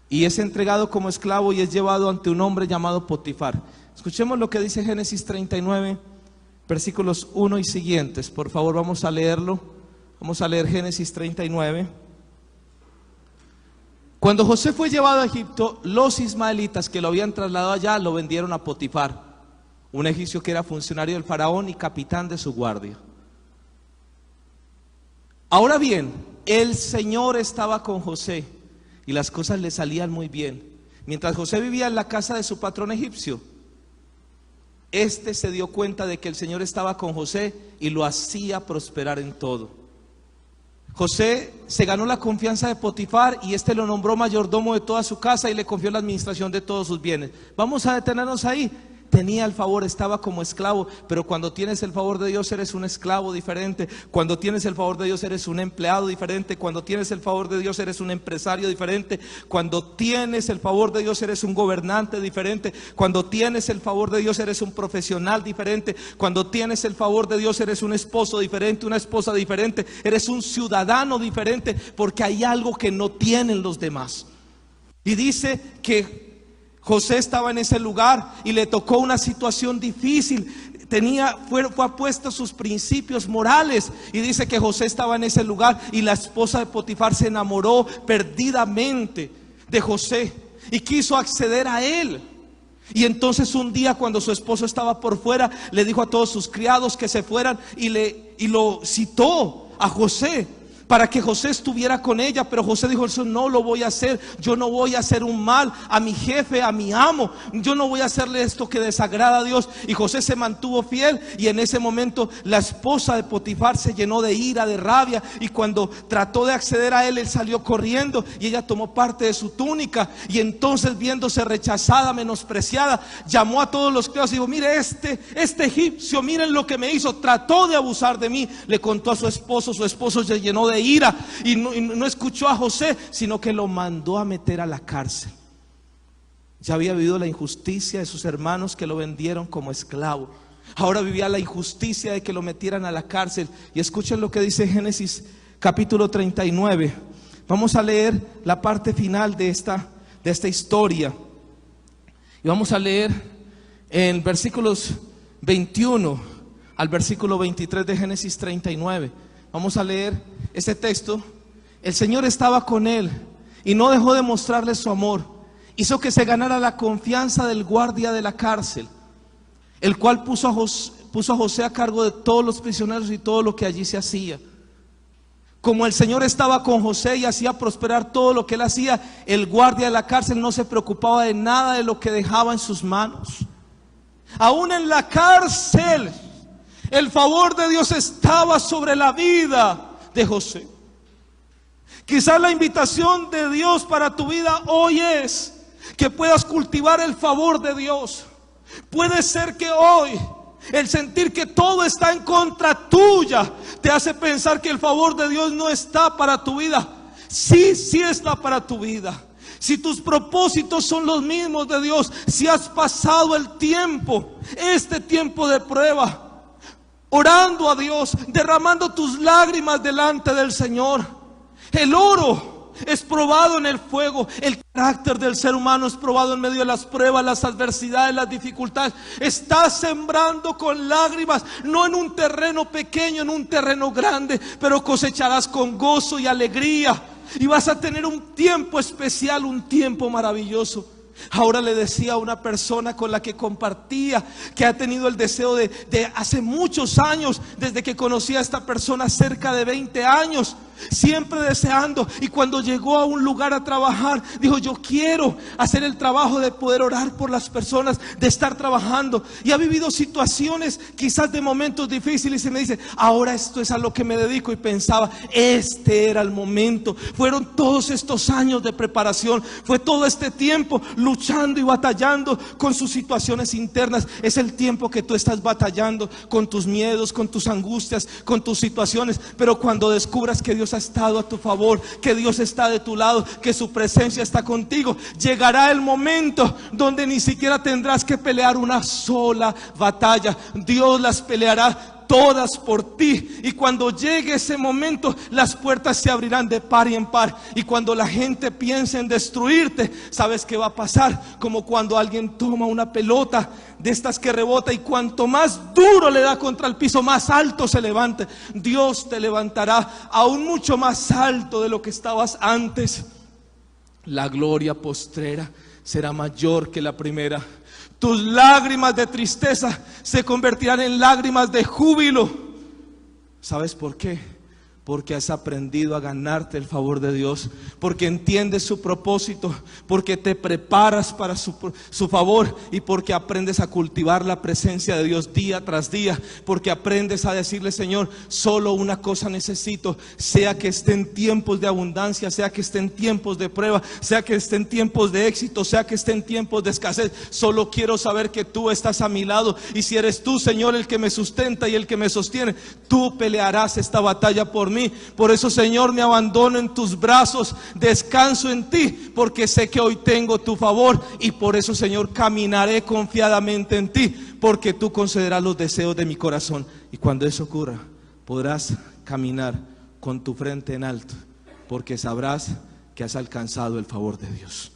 Y es entregado como esclavo y es llevado ante un hombre llamado Potifar. Escuchemos lo que dice Génesis 39, versículos 1 y siguientes. Por favor, vamos a leerlo. Vamos a leer Génesis 39. Cuando José fue llevado a Egipto, los ismaelitas que lo habían trasladado allá lo vendieron a Potifar, un egipcio que era funcionario del faraón y capitán de su guardia. Ahora bien, el Señor estaba con José y las cosas le salían muy bien. Mientras José vivía en la casa de su patrón egipcio, este se dio cuenta de que el Señor estaba con José y lo hacía prosperar en todo. José se ganó la confianza de Potifar y este lo nombró mayordomo de toda su casa y le confió la administración de todos sus bienes. Vamos a detenernos ahí. Tenía el favor, estaba como esclavo, pero cuando tienes el favor de Dios eres un esclavo diferente. Cuando tienes el favor de Dios eres un empleado diferente. Cuando tienes el favor de Dios eres un empresario diferente. Cuando tienes el favor de Dios eres un gobernante diferente. Cuando tienes el favor de Dios eres un profesional diferente. Cuando tienes el favor de Dios eres un esposo diferente, una esposa diferente. Eres un ciudadano diferente, porque hay algo que no tienen los demás. Y dice que José estaba en ese lugar y le tocó una situación difícil. Fue apuesto sus principios morales. Y dice que José estaba en ese lugar y la esposa de Potifar se enamoró perdidamente de José y quiso acceder a él. Y entonces un día, cuando su esposo estaba por fuera, le dijo a todos sus criados que se fueran y lo citó a José para que José estuviera con ella. Pero José dijo, eso no lo voy a hacer. Yo no voy a hacer un mal a mi jefe, a mi amo. Yo no voy a hacerle esto que desagrada a Dios. Y José se mantuvo fiel. Y en ese momento la esposa de Potifar se llenó de ira, de rabia. Y cuando trató de acceder a él, él salió corriendo y ella tomó parte de su túnica. Y entonces, viéndose rechazada, menospreciada, llamó a todos los criados y dijo, mire este egipcio, miren lo que me hizo, trató de abusar de mí. Le contó a su esposo se llenó de ira y no escuchó a José, sino que lo mandó a meter a la cárcel. Ya había vivido la injusticia de sus hermanos que lo vendieron como esclavo. Ahora vivía la injusticia de que lo metieran a la cárcel. Y escuchen lo que dice Génesis capítulo 39. Vamos a leer la parte final de esta historia. Y vamos a leer en versículos 21 al versículo 23 de Génesis 39. Vamos a leer este texto. El Señor estaba con él y no dejó de mostrarle su amor. Hizo que se ganara la confianza del guardia de la cárcel, el cual puso a José a cargo de todos los prisioneros y todo lo que allí se hacía. Como el Señor estaba con José y hacía prosperar todo lo que él hacía, el guardia de la cárcel no se preocupaba de nada de lo que dejaba en sus manos. Aún en la cárcel, el favor de Dios estaba sobre la vida de José. Quizás la invitación de Dios para tu vida hoy es que puedas cultivar el favor de Dios. Puede ser que hoy el sentir que todo está en contra tuya te hace pensar que el favor de Dios no está para tu vida. Sí está para tu vida. Si tus propósitos son los mismos de Dios, si has pasado el tiempo, este tiempo de prueba, orando a Dios, derramando tus lágrimas delante del Señor. El oro es probado en el fuego. El carácter del ser humano es probado en medio de las pruebas, las adversidades, las dificultades. Estás sembrando con lágrimas, no en un terreno pequeño, en un terreno grande, pero cosecharás con gozo y alegría. Y vas a tener un tiempo especial, un tiempo maravilloso. Ahora le decía a una persona con la que compartía, que ha tenido el deseo de hace muchos años, desde que conocí a esta persona, cerca de 20 años, siempre deseando. Y cuando llegó a un lugar a trabajar, dijo: yo quiero hacer el trabajo de poder orar por las personas, de estar trabajando. Y ha vivido situaciones quizás de momentos difíciles y me dice: ahora esto es a lo que me dedico. Y pensaba, este era el momento. Fueron todos estos años de preparación, fue todo este tiempo luchando y batallando con sus situaciones internas. Es el tiempo que tú estás batallando con tus miedos, con tus angustias, con tus situaciones. Pero cuando descubras que Dios ha estado a tu favor, que Dios está de tu lado, que su presencia está contigo, llegará el momento donde ni siquiera tendrás que pelear una sola batalla. Dios las peleará todas por ti. Y cuando llegue ese momento, las puertas se abrirán de par y en par. Y cuando la gente piense en destruirte, ¿sabes qué va a pasar? Como cuando alguien toma una pelota de estas que rebota, y cuanto más duro le da contra el piso, más alto se levante. Dios te levantará aún mucho más alto de lo que estabas antes. La gloria postrera será mayor que la primera. Tus lágrimas de tristeza se convertirán en lágrimas de júbilo. ¿Sabes por qué? Porque has aprendido a ganarte el favor de Dios, porque entiendes su propósito, porque te preparas para su favor, y porque aprendes a cultivar la presencia de Dios día tras día, porque aprendes a decirle: Señor, solo una cosa necesito, sea que esté en tiempos de abundancia, sea que esté en tiempos de prueba, sea que esté en tiempos de éxito, sea que esté en tiempos de escasez, solo quiero saber que tú estás a mi lado. Y si eres tú, Señor, el que me sustenta y el que me sostiene, tú pelearás esta batalla por mí. Por eso, Señor, me abandono en tus brazos, descanso en ti, porque sé que hoy tengo tu favor. Y por eso, Señor, caminaré confiadamente en ti, porque tú concederás los deseos de mi corazón. Y cuando eso ocurra, podrás caminar con tu frente en alto, porque sabrás que has alcanzado el favor de Dios.